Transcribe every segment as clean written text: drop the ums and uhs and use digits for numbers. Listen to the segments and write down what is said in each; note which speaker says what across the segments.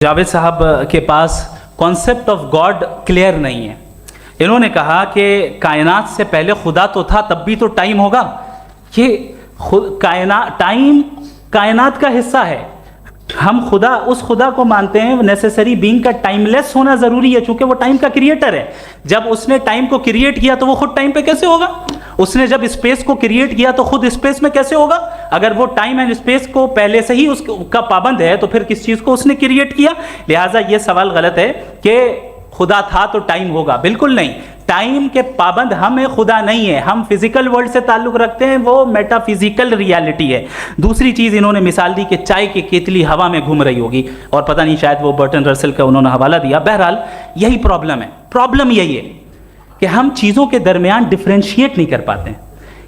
Speaker 1: जावेद साहब के पास concept of God clear नहीं है। इन्होंने कहा कि कायनात से पहले खुदा तो था, तब भी तो टाइम होगा। ये टाइम कायनात का हिस्सा है। हम खुदा उस खुदा को मानते हैं, नेसेसरी बीइंग का टाइमलेस होना ज़रूरी है, चूंकि वो टाइम का क्रिएटर है। जब उसने टाइम को क्रिएट किया तो वो खुद टाइम पे कैसे होगा? उसने जब स्पेस को क्रिएट किया तो खुद स्पेस में कैसे होगा? अगर वो टाइम एंड स्पेस को पहले से ही उसका पाबंद है तो फिर किस चीज़ को उसने क्रिएट किया? लिहाजा ये सवाल गलत है कि खुदा था तो टाइम होगा। बिल्कुल नहीं, टाइम के पाबंद हम हैं, खुदा नहीं है। हम फिजिकल वर्ल्ड से ताल्लुक़ रखते हैं, वो मेटाफिजिकल रियलिटी है। दूसरी चीज़ इन्होंने मिसाल दी कि चाय की केतली हवा में घूम रही होगी, और पता नहीं शायद वो बर्टन रसल का उन्होंने हवाला दिया। बहरहाल यही प्रॉब्लम है। प्रॉब्लम यही है कि हम चीज़ों के दरमियान डिफ्रेंशिएट नहीं कर पाते हैं।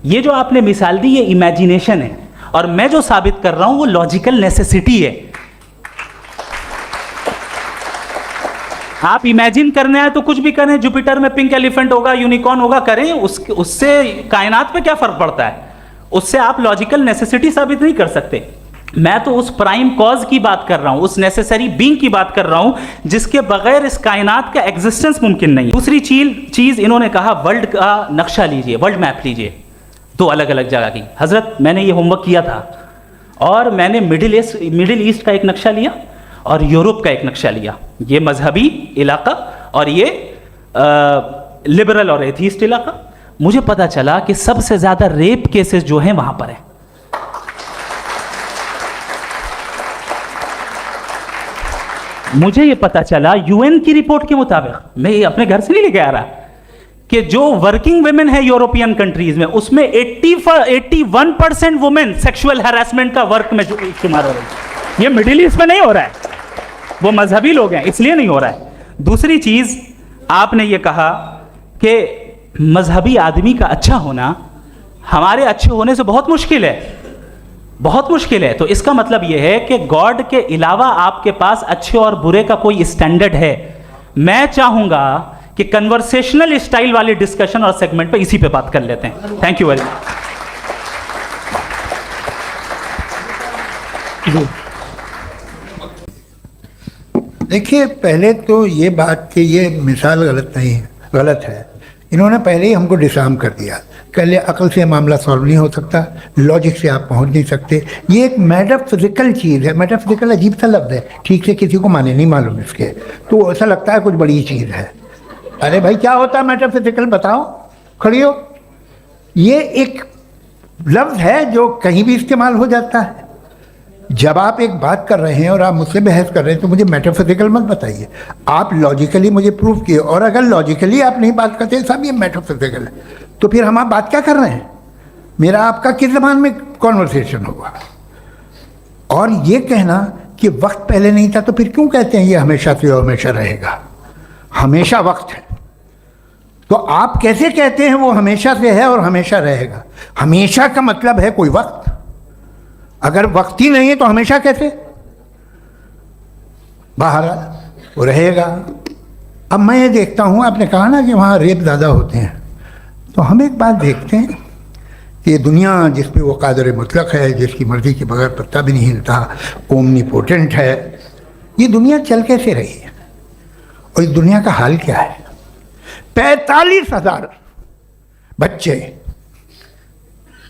Speaker 1: ये जो आपने मिसाल दी ये इमेजिनेशन है, और मैं जो साबित कर रहा हूँ वो लॉजिकल नेसेसिटी है। आप इमेजिन करने आए तो कुछ भी करें, जुपिटर में पिंक एलिफेंट होगा, यूनिकॉर्न होगा, करें, उससे कायनात पे क्या फर्क पड़ता है? उससे आप लॉजिकल नेसेसिटी साबित नहीं कर सकते। मैं तो उस प्राइम कॉज की बात कर रहा हूं, उस नेसेसरी बीइंग की बात कर रहा हूं जिसके बगैर इस कायनात का एग्जिस्टेंस मुमकिन नहीं। दूसरी चीज इन्होंने कहा वर्ल्ड का नक्शा लीजिए, वर्ल्ड मैप लीजिए, दो अलग अलग जगह की। हजरत मैंने ये होमवर्क किया था, और मैंने मिडिल ईस्ट का एक नक्शा लिया और यूरोप का एक नक्शा लिया, ये मजहबी इलाका और ये लिबरल और एथीस्ट इलाका। मुझे पता चला कि सबसे ज्यादा रेप केसेस जो हैं वहां पर है। मुझे ये पता चला यूएन की रिपोर्ट के मुताबिक, मैं ये अपने घर से नहीं लेके आ रहा, कि जो वर्किंग वुमेन है यूरोपियन कंट्रीज में, उसमें 81% वुमेन सेक्सुअल हैरेसमेंट का वर्क में शुमार हो रही है। ये मिडिल ईस्ट में नहीं हो रहा है, वो मजहबी लोग हैं इसलिए नहीं हो रहा है। दूसरी चीज आपने ये कहा कि मजहबी आदमी का अच्छा होना हमारे अच्छे होने से बहुत मुश्किल है, बहुत मुश्किल है। तो इसका मतलब यह है कि गॉड के अलावा आपके पास अच्छे और बुरे का कोई स्टैंडर्ड है। मैं चाहूंगा कि कन्वर्सेशनल स्टाइल वाली डिस्कशन और सेगमेंट पे इसी पे बात कर लेते हैं। Thank you very much.
Speaker 2: देखिए, पहले तो ये बात कि ये मिसाल गलत नहीं है, गलत है। इन्होंने पहले ही हमको डिसार्म कर दिया। पहले अकल से मामला सॉल्व नहीं हो सकता, लॉजिक से आप पहुंच नहीं सकते। ये एक मेटाफिजिकल चीज़ है। मेटाफिजिकल अजीब सा लफ्ज़ है, ठीक से किसी को माने नहीं मालूम इसके, तो ऐसा लगता है कुछ बड़ी चीज़ है। अरे भाई, क्या होता है मेटाफिजिकल? बताओ, खड़ी हो। ये एक लफ्ज़ है जो कहीं भी इस्तेमाल हो जाता है। जब आप एक बात कर रहे हैं और आप मुझसे बहस कर रहे हैं तो मुझे मेटाफिजिकल मत बताइए, आप लॉजिकली मुझे प्रूव किए। और अगर लॉजिकली आप नहीं बात करते साहब ये मेटाफिजिकल है, तो फिर हम आप बात क्या कर रहे हैं? मेरा आपका किस ज़बान में कॉन्वर्सेशन होगा? और ये कहना कि वक्त पहले नहीं था, तो फिर क्यों कहते हैं ये हमेशा से और हमेशा रहेगा? हमेशा वक्त है, तो आप कैसे कहते हैं वो हमेशा से है और हमेशा रहेगा? हमेशा का मतलब है कोई वक्त, अगर वक्त ही नहीं है तो हमेशा कैसे? बाहर वो रहेगा। अब मैं ये देखता हूँ, आपने कहा ना कि वहाँ रेप ज़्यादा होते हैं, तो हम एक बात देखते हैं कि दुनिया जिसपे वो कादर मुतलक है, जिसकी मर्जी के बगैर पत्ता भी नहीं हिलता, ओमनीपोटेंट है, ये दुनिया चल कैसे रही है? और इस दुनिया का हाल क्या है? 45,000 बच्चे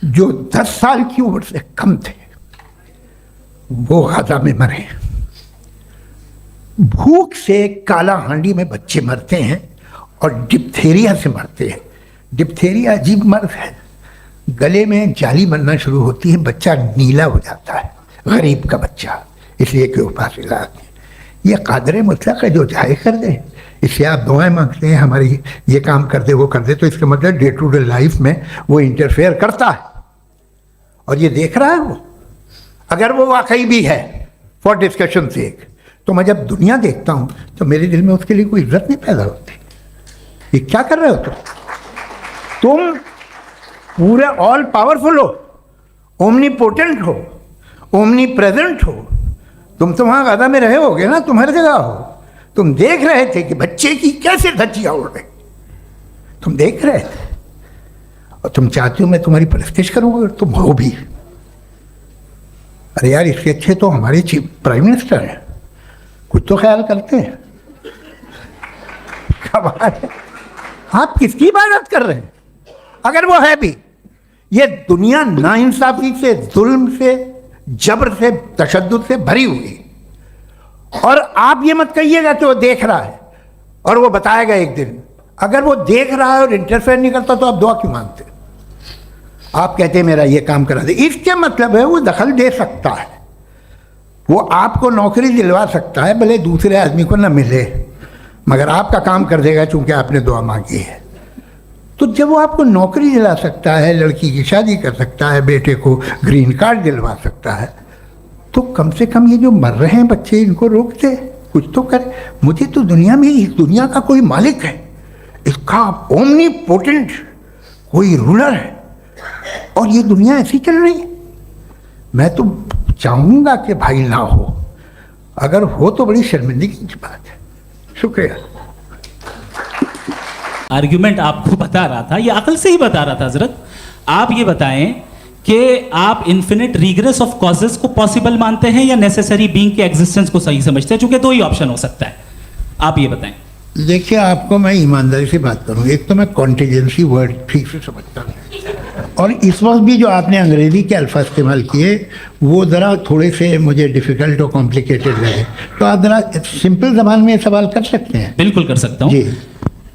Speaker 2: जो 10 साल की उम्र से कम थे वो गाजा में मरे। भूख से काला हांडी में बच्चे मरते हैं और डिप्थेरिया से मरते हैं। डिप्थेरिया अजीब मर्ज है, गले में जाली बनना शुरू होती है, बच्चा नीला हो जाता है, गरीब का बच्चा, इसलिए कि उपास इलाज नहीं। ये कादर मुतलक है जो चाहे कर दे। इससे आप दुआएं मांगते हैं हमारी ये काम कर दे वो कर दे, तो इसका मतलब डे टू डे लाइफ में वो इंटरफेयर करता है और ये देख रहा है वो। अगर वो वाकई भी है फॉर डिस्कशन सेक, तो मैं जब दुनिया देखता हूँ तो मेरे दिल में उसके लिए कोई इज्जत नहीं पैदा होती। ये क्या कर रहे हो तुम पूरे ऑल पावरफुल हो, ओमनीपोटेंट हो, ओमनी प्रेजेंट हो। तुम तो वहाँ गाजा में रहे होगे ना, तुम हर जगह हो। तुम देख रहे थे कि बच्चे की कैसे धज्जियाँ उड़ रही, तुम देख रहे थे, और तुम चाहते हो मैं तुम्हारी परस्तिश करूँगा, तुम हो भी। अरे यार, इसके अच्छे तो हमारे चीफ प्राइम मिनिस्टर हैं, कुछ तो ख्याल करते हैं। कमाल है। आप किसकी इबादत कर रहे हैं? अगर वो है भी, ये दुनिया नाइंसाफी से, जुल्म से, जबर से, तशद्दुद से भरी हुई। और आप ये मत कहिएगा कि वो देख रहा है और वो बताएगा एक दिन। अगर वो देख रहा है और इंटरफेयर नहीं करता तो आप दुआ क्यों मांगते? आप कहते हैं मेरा ये काम करा दे, इसके मतलब है वो दखल दे सकता है, वो आपको नौकरी दिलवा सकता है, भले दूसरे आदमी को ना मिले, मगर आपका काम कर देगा चूंकि आपने दुआ मांगी है। तो जब वो आपको नौकरी दिला सकता है, लड़की की शादी कर सकता है, बेटे को ग्रीन कार्ड दिलवा सकता है, तो कम से कम ये जो मर रहे हैं बच्चे, इनको रोक दे, कुछ तो करे। मुझे तो दुनिया में, इस दुनिया का कोई मालिक है, इसका ओमनीपोटेंट कोई रूलर है, और ये दुनिया ऐसी चल रही है। मैं तो चाहूँगा कि भाई ना हो, अगर हो तो बड़ी शर्मिंदगी की बात है। शुक्रिया।
Speaker 1: आर्ग्यूमेंट आपको बता रहा था, ये अकल से ही बता रहा था हजरत। आप ये बताएं कि आप इन्फिनिट रिग्रेस ऑफ कॉजेस को पॉसिबल मानते हैं या नेसेसरी बीइंग के एग्जिस्टेंस को सही समझते हैं? चूंकि दो ही ऑप्शन हो सकता है, आप ये बताएं।
Speaker 2: देखिए, आपको मैं ईमानदारी से बात करूँ, एक तो मैं कॉन्टीजेंसी वर्ड ठीक से समझता नहीं, और इस वक्त भी जो आपने अंग्रेजी के अल्फाज इस्तेमाल किए वो ज़रा थोड़े से मुझे डिफ़िकल्ट और कॉम्प्लिकेटेड लगे, तो आप ज़रा सिंपल ज़बान में सवाल कर सकते हैं?
Speaker 1: बिल्कुल कर सकता हूँ
Speaker 2: जी।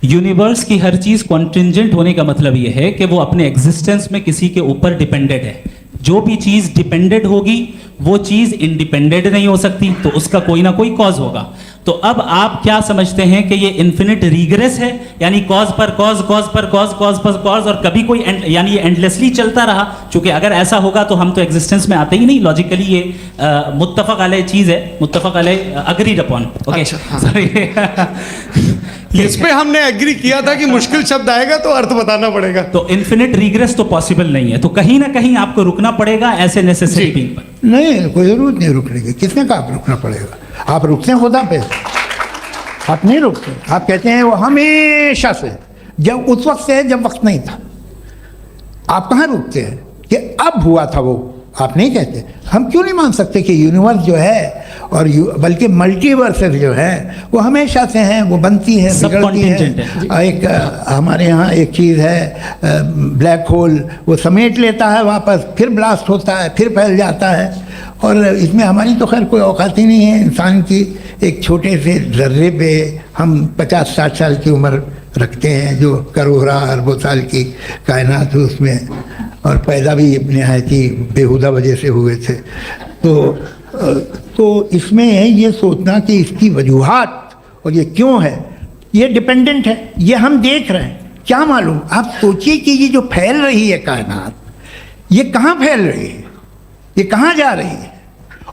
Speaker 1: यूनिवर्स की हर चीज कॉन्टिंजेंट होने का मतलब यह है कि वो अपने एग्जिस्टेंस में किसी के ऊपर डिपेंडेंट है। जो भी चीज डिपेंडेंट होगी वो चीज इंडिपेंडेंट नहीं हो सकती, तो उसका कोई ना कोई कॉज होगा। तो अब आप क्या समझते हैं कि ये इन्फिनिट रिग्रेस है, यानी कॉज पर कॉज, कॉज पर कॉज, कॉज पर कॉज, और कभी कोई यानी ये एंडलेसली चलता रहा? क्योंकि अगर ऐसा होगा तो हम तो एग्जिस्टेंस में आते ही नहीं। लॉजिकली ये मुत्तफक अलैह चीज है, मुत्तफक अलैह, अग्रीड अपॉन। ओके,
Speaker 3: इस पे हमने एग्री किया था कि मुश्किल शब्द आएगा तो अर्थ बताना पड़ेगा।
Speaker 1: तो इन्फिनिट रिग्रेस तो पॉसिबल नहीं है, तो कहीं ना कहीं आपको रुकना पड़ेगा ऐसे नेसेसरी बीइंग पर।
Speaker 2: नहीं, कोई ज़रूरत नहीं रुकने की। किसने कहा आप रुकना पड़ेगा? आप रुकते हैं खुदा पे, आप नहीं रुकते। आप कहते हैं वो हमेशा से, जब उस वक्त से जब वक्त नहीं था। आप कहाँ रुकते हैं कि अब हुआ था वो? आप नहीं कहते। हम क्यों नहीं मान सकते कि यूनिवर्स जो है और बल्कि मल्टीवर्सेस जो है वो हमेशा से हैं, वो बनती है, बिगड़ती है। एक हमारे यहाँ एक चीज़ है, ब्लैक होल, वो समेट लेता है वापस, फिर ब्लास्ट होता है, फिर फैल जाता है। और इसमें हमारी तो खैर कोई औकात ही नहीं है इंसान की। एक छोटे से ज़र्रे पे हम 50-60 साल की उम्र रखते हैं, जो करोड़ों अरबों साल की कायनात है उसमें, और पैदा भी नहायत ही बेहुदा वजह से हुए थे। तो इसमें है ये सोचना कि इसकी वजूहात और ये क्यों है, ये डिपेंडेंट है, ये हम देख रहे हैं। क्या मालूम, आप सोचिए कि ये जो फैल रही है कायनात, ये कहाँ फैल रही है, ये कहाँ जा रही है,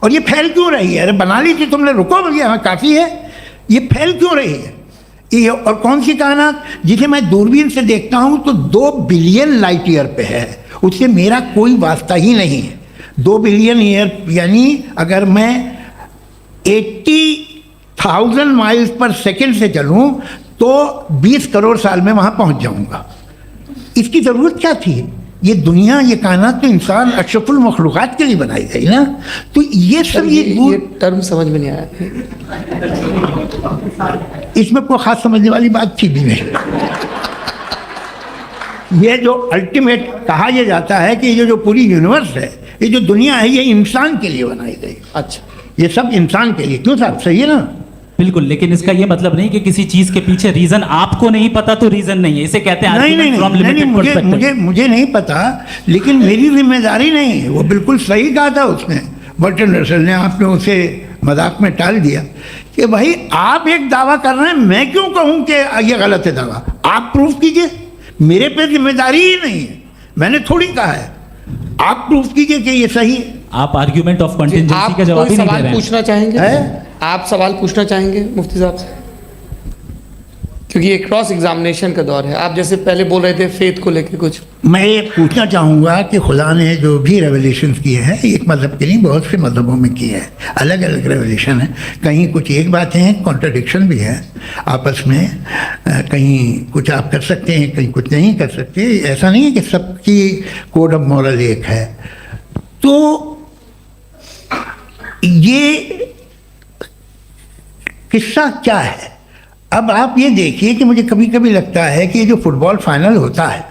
Speaker 2: और ये फैल क्यों रही है? अरे बना ली थी तुमने, रुको भैया, हाँ काफ़ी है। ये फैल क्यों रही है? ये और कौन सी कायनात जिसे मैं दूरबीन से देखता हूँ तो 2 बिलियन लाइट ईयर पे है, उससे मेरा कोई वास्ता ही नहीं है। 2 बिलियन ईयर यानी अगर मैं 80,000 माइल्स पर सेकेंड से चलूँ तो 20 करोड़ साल में वहाँ पहुँच जाऊँगा। इसकी ज़रूरत क्या थी? ये दुनिया, ये कायनात तो इंसान अशरफुल मखलूक़ात के लिए बनाई गई ना। तो ये सब ये
Speaker 3: टर्म समझ में नहीं आया,
Speaker 2: इसमें कोई ख़ास समझने वाली बात थी भी नहीं। ये जो अल्टीमेट कहा यह जाता है कि ये जो पूरी यूनिवर्स है, ये जो दुनिया है, ये इंसान के लिए बनाई गई।
Speaker 3: अच्छा,
Speaker 2: ये सब इंसान के लिए। क्यों साहब, सही है ना?
Speaker 1: बिल्कुल, लेकिन इसका ये मतलब नहीं कि किसी चीज के पीछे रीजन आपको नहीं पता तो रीजन नहीं है, इसे कहते हैं
Speaker 2: नहीं, मुझे नहीं पता, लेकिन मेरी जिम्मेदारी नहीं है। वो बिल्कुल सही कहा था उसने, बर्टन रसल ने। आपने उसे मजाक में टाल दिया कि भाई आप एक दावा कर रहे हैं, मैं क्यों कहूँ कि ये गलत है दावा? आप प्रूफ कीजिए, मेरे पे जिम्मेदारी ही नहीं है, मैंने थोड़ी कहा है। आप प्रूफ कीजिए कि ये सही है।
Speaker 1: आप आर्ग्यूमेंट ऑफ कंटिंजेंसी का जवाब ही नहीं दे रहे हैं।
Speaker 3: पूछना चाहेंगे? आप सवाल पूछना चाहेंगे मुफ्ती साहब से? क्योंकि ये क्रॉस एग्जामिनेशन का दौर है। आप जैसे पहले बोल रहे थे फेथ को लेके कुछ,
Speaker 2: मैं ये पूछना चाहूँगा कि खुदा ने जो भी रेवलेशन किए हैं, एक मज़हब के नहीं बहुत से मज़हबों में किए हैं, अलग अलग रेवलेशन है। कहीं कुछ एक बातें हैं, कॉन्ट्रडिक्शन भी है आपस में, कहीं कुछ आप कर सकते हैं, कहीं कुछ नहीं कर सकते। ऐसा नहीं है कि सबकी कोड ऑफ मॉरल एक है। तो ये किस्सा क्या है। अब आप ये देखिए कि मुझे कभी कभी लगता है कि ये जो फुटबॉल फाइनल होता है,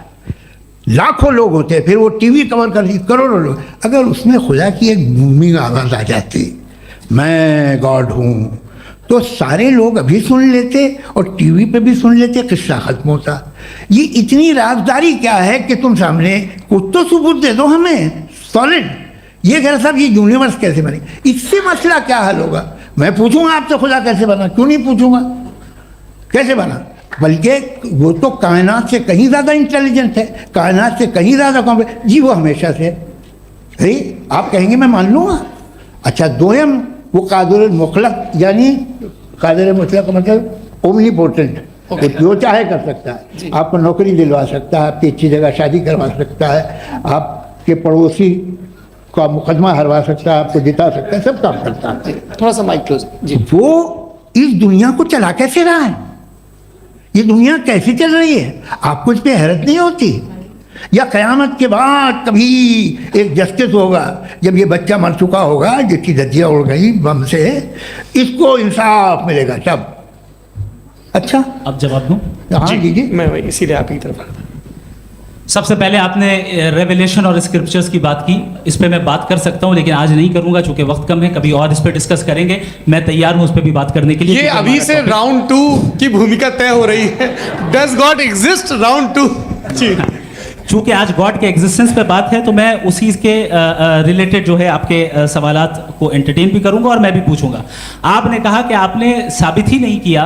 Speaker 2: लाखों लोग होते हैं, फिर वो टीवी कवर करती, करोड़ों लोग, अगर उसमें खुदा की एक बूमिंग आवाज़ आ जाती, मैं गॉड हूँ, तो सारे लोग अभी सुन लेते और टीवी पे भी सुन लेते, किस्सा खत्म होता। ये इतनी राजदारी क्या है कि तुम सामने कुछ तो सबूत दे दो हमें सॉलिड। ये कह रहा साहब ये यूनिवर्स कैसे बनी, इससे मसला क्या हल होगा। मैं पूछूंगा आपसे खुदा कैसे बना, क्यों नहीं पूछूंगा कैसे बना, बल्कि वो तो कायनात से कहीं ज़्यादा इंटेलिजेंट है, कायनात से कहीं ज़्यादा कॉम्प्लेक्स। जी वो हमेशा से, अरे आप कहेंगे मैं मान लूँगा। अच्छा दोयम वो कादिर मुतलक, यानी कादिर मुतलक का मतलब ओमनीपोटेंट, वो जो चाहे कर सकता है, आपको नौकरी दिलवा सकता है, आपकी अच्छी जगह शादी करवा सकता है, आपके पड़ोसी का मुकदमा हरवा सकता है, आपको जिता सकता है, सब काम करता है।
Speaker 3: थोड़ा सा माइक क्लोज जी।
Speaker 2: वो इस दुनिया को चला कैसे रहा है, ये दुनिया कैसे चल रही है, आपको इस पर हैरत नहीं होती। या क़यामत के बाद कभी एक जस्टिस होगा, जब ये बच्चा मर चुका होगा जिसकी धज्जियाँ उड़ गई बम से, इसको इंसाफ मिलेगा तब। अच्छा
Speaker 1: अब जवाब दूं।
Speaker 2: हाँ दीजिए।
Speaker 3: मैं वही सीधे आप ही की तरफ।
Speaker 1: सबसे पहले आपने रेवलेशन और स्क्रिप्चर्स की बात की, इस पे मैं बात कर सकता हूं लेकिन आज नहीं करूंगा चूंकि वक्त कम है, कभी और इस पे डिस्कस करेंगे। मैं तैयार हूं उस पे भी बात करने के लिए।
Speaker 3: ये अभी से राउंड 2 की भूमिका तय हो रही है। डज गॉड एग्जिस्ट राउंड 2 जी।
Speaker 1: चूंकि आज गॉड के एग्जिस्टेंस पे बात है तो मैं उसी के रिलेटेड जो है आपके सवालात को एंटरटेन भी करूंगा और मैं भी पूछूंगा। आपने कहा कि आपने साबित ही नहीं किया,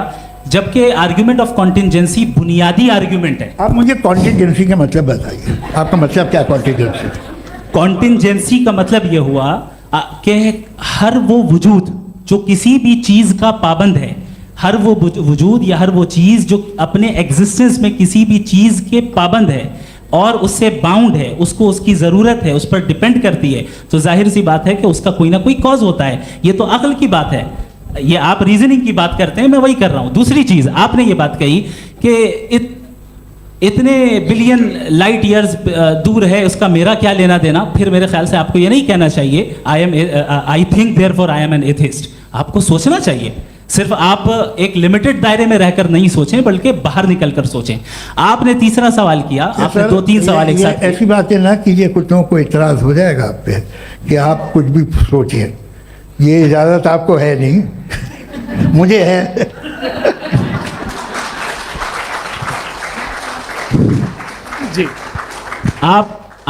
Speaker 1: जबकि आर्ग्यूमेंट ऑफ कॉन्टिजेंसी बुनियादी आर्ग्यूमेंट है।
Speaker 2: आप मुझे कॉन्टिजेंसी का मतलब बताइए, आपका मतलब क्या कॉन्टिजेंसी।
Speaker 1: कॉन्टिजेंसी का मतलब यह हुआ कि हर वो वजूद जो किसी भी चीज़ का पाबंद है, हर वो वजूद या हर वो चीज़ जो अपने एग्जिस्टेंस में किसी भी चीज़ के पाबंद है और उससे बाउंड है, उसको उसकी ज़रूरत है, उस पर डिपेंड करती है, तो जाहिर सी बात है कि उसका कोई ना कोई कॉज होता है। ये तो अक्ल की बात है, ये आप रीजनिंग की बात करते हैं, मैं वही कर रहा हूँ। दूसरी चीज़ आपने ये बात कही कि इतने बिलियन लाइट ईयर्स दूर है, उसका मेरा क्या लेना देना। फिर मेरे ख्याल से आपको ये नहीं कहना चाहिए I think therefore I am an atheist. आपको सोचना चाहिए, सिर्फ आप एक लिमिटेड दायरे में रहकर नहीं सोचें बल्कि बाहर निकलकर सोचें। आपने तीसरा सवाल किया, आपने 2-3 सवाल एक साथ।
Speaker 2: ऐसी बातें ना कीजिए, कुत्तों को इतराज हो जाएगा आप पे कि आप कुछ भी सोचिए, ये इजाज़त आपको है नहीं, मुझे है।
Speaker 3: जी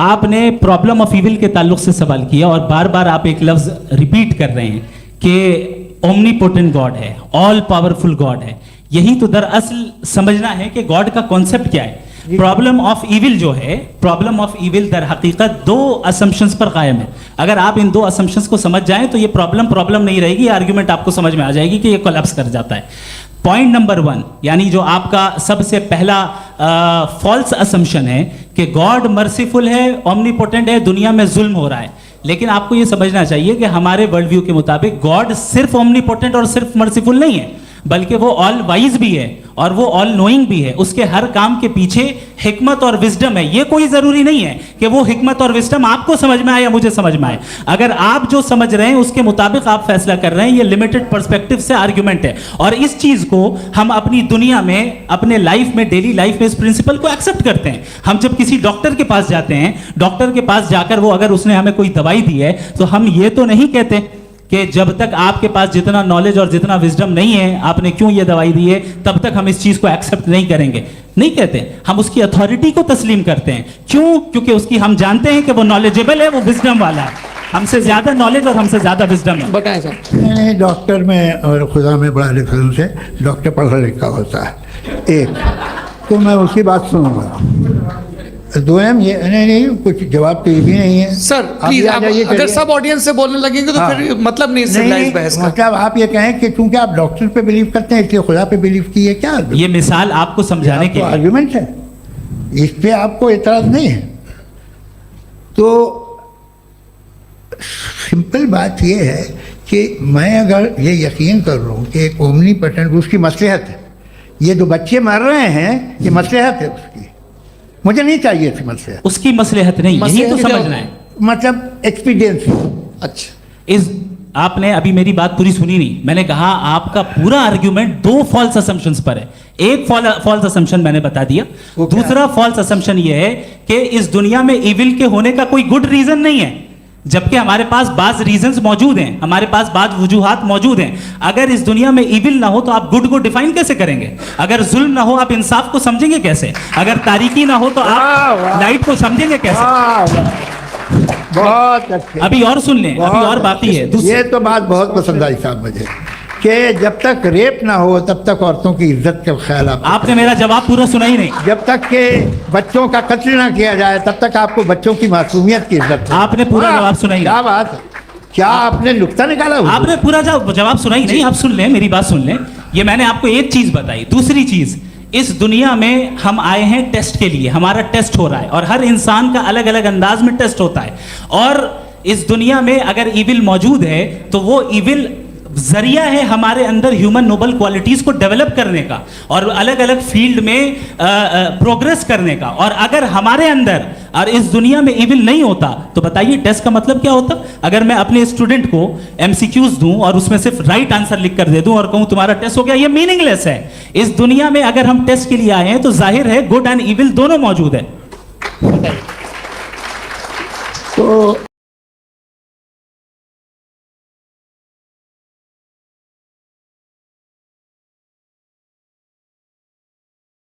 Speaker 1: आपने प्रॉब्लम ऑफ इविल के ताल्लुक से सवाल किया और बार बार आप एक लफ्ज रिपीट कर रहे हैं कि ओमनीपोटेंट गॉड है, ऑल पावरफुल गॉड है। यही तो दरअसल समझना है कि गॉड का कॉन्सेप्ट क्या है। प्रॉब्लम ऑफ इविल जो है, प्रॉब्लम ऑफ इविल दर हकीकत 2 असम्पशंस पर कायम है। अगर आप इन 2 असम्पशंस को समझ जाएं तो ये प्रॉब्लम नहीं रहेगी, आर्ग्यूमेंट आपको समझ में आ जाएगी कि ये कोलैप्स कर जाता है। पॉइंट नंबर 1, यानी जो आपका सबसे पहला फॉल्स असम्पशन है कि गॉड मर्सीफुल है, ओमनीपोटेंट है, दुनिया में जुल्म हो रहा है। लेकिन आपको ये समझना चाहिए कि हमारे वर्ल्ड व्यू के मुताबिक गॉड सिर्फ ओमनीपोटेंट और सिर्फ मर्सीफुल नहीं है, बल्कि वो ऑल वाइज भी है और वो ऑल नोइंग भी है। उसके हर काम के पीछे हिकमत और विजडम है। ये कोई जरूरी नहीं है कि वो हिकमत और विजडम आपको समझ में आए या मुझे समझ में आए। अगर आप जो समझ रहे हैं उसके मुताबिक आप फैसला कर रहे हैं, ये लिमिटेड पर्सपेक्टिव से आर्ग्यूमेंट है। और इस चीज को हम अपनी दुनिया में, अपने लाइफ में, डेली लाइफ में इस प्रिंसिपल को एक्सेप्ट करते हैं। हम जब किसी डॉक्टर के पास जाते हैं, डॉक्टर के पास जाकर वो अगर उसने हमें कोई दवाई दी है तो हम ये तो नहीं कहते कि जब तक आपके पास जितना नॉलेज और जितना विजडम नहीं है, आपने क्यों ये दवाई दी है, तब तक हम इस चीज को एक्सेप्ट नहीं करेंगे। नहीं कहते, हम उसकी अथॉरिटी को तस्लीम करते हैं। क्यों? क्योंकि उसकी हम जानते हैं कि वो नॉलेजेबल है, वो विजडम वाला है, हमसे ज्यादा नॉलेज और हमसे ज्यादा विजडम है।
Speaker 3: बताएं सर।
Speaker 2: मैंने डॉक्टर में और खुदा में बड़ा डिफरेंस है। डॉक्टर पढ़ा लिखा होता है एक, तो मैं उसकी बात सुनूंगा। दोयम ये नहीं कुछ जवाब तो ये भी नहीं है
Speaker 3: सर। प्लीज आप अगर सब ऑडियंस से बोलने लगेंगे तो फिर मतलब नहीं सिविलाइज्ड बहस का।
Speaker 2: मतलब आप ये कहें कि चूंकि आप डॉक्टर पे बिलीव करते हैं इसलिए खुदा पे बिलीव किए, क्या
Speaker 1: ये मिसाल आपको समझाने के
Speaker 2: आर्गुमेंट है, इस पे आपको एतराज नहीं है। तो सिंपल बात ये है कि मैं अगर ये यकीन कर रहा हूँ कि एक ओमनीपोटेंट उसकी मसलहत है, ये जो बच्चे मर रहे हैं ये मसलहत है उसकी, मुझे नहीं चाहिए थी मसलहत।
Speaker 1: उसकी मसलहत नहीं, यही तो समझना है।
Speaker 2: मतलब एक्सपीडियंस।
Speaker 3: अच्छा,
Speaker 1: आपने अभी मेरी बात पूरी सुनी नहीं। मैंने कहा आपका पूरा आर्ग्यूमेंट दो फॉल्स असम्पशंस पर है। एक फॉल्स असम्पशन मैंने बता दिया,
Speaker 2: वो क्या
Speaker 1: दूसरा फॉल्स असम्पशन ये है कि इस दुनिया में इविल के होने का कोई गुड रीजन नहीं है, जबकि हमारे पास बाज रीजंस मौजूद हैं, हमारे पास बाज वजूहात मौजूद हैं। अगर इस दुनिया में इविल ना हो तो आप गुड को डिफाइन कैसे करेंगे? अगर जुल्म ना हो आप इंसाफ को समझेंगे कैसे? अगर तारीकी ना हो तो आप लाइट को समझेंगे कैसे?
Speaker 2: बहुत अच्छे।
Speaker 1: अभी और सुन लें, अभी और बाकी है।
Speaker 2: ये तो बात बहुत पसंद आई साहब मुझे, कि जब तक रेप ना हो तब तक औरतों की इज्जत का ख्याल आप,
Speaker 1: आपने मेरा जवाब पूरा सुना ही नहीं।
Speaker 2: जब तक के बच्चों का कत्ल ना किया जाए तब तक आपको बच्चों की मासूमियत की इज्जत है।
Speaker 1: आपने पूरा जवाब सुना ही
Speaker 2: क्या
Speaker 1: नहीं।
Speaker 2: बात है? क्या आपने नुक्ता निकाला हुआ?
Speaker 1: आपने पूरा जवाब सुना ही नहीं। आप सुन लें, मेरी बात सुन लें। ये मैंने आपको एक चीज बताई। दूसरी चीज, इस दुनिया में हम आए हैं टेस्ट के लिए, हमारा टेस्ट हो रहा है और हर इंसान का अलग अलग अंदाज में टेस्ट होता है। और इस दुनिया में अगर इविल मौजूद है तो वो इविल जरिया है हमारे अंदर ह्यूमन नोबल क्वालिटीज को डेवलप करने का और अलग अलग फील्ड में प्रोग्रेस करने का। और अगर हमारे अंदर और इस दुनिया में इविल नहीं होता तो बताइए टेस्ट का मतलब क्या होता? अगर मैं अपने स्टूडेंट को एमसीक्यूज दूं और उसमें सिर्फ राइट आंसर लिख कर दे दूं और कहूं तुम्हारा टेस्ट हो गया, ये मीनिंगलेस है। इस दुनिया में अगर हम टेस्ट के लिए आए हैं तो जाहिर है गुड एंड इविल दोनों मौजूद है।
Speaker 2: तो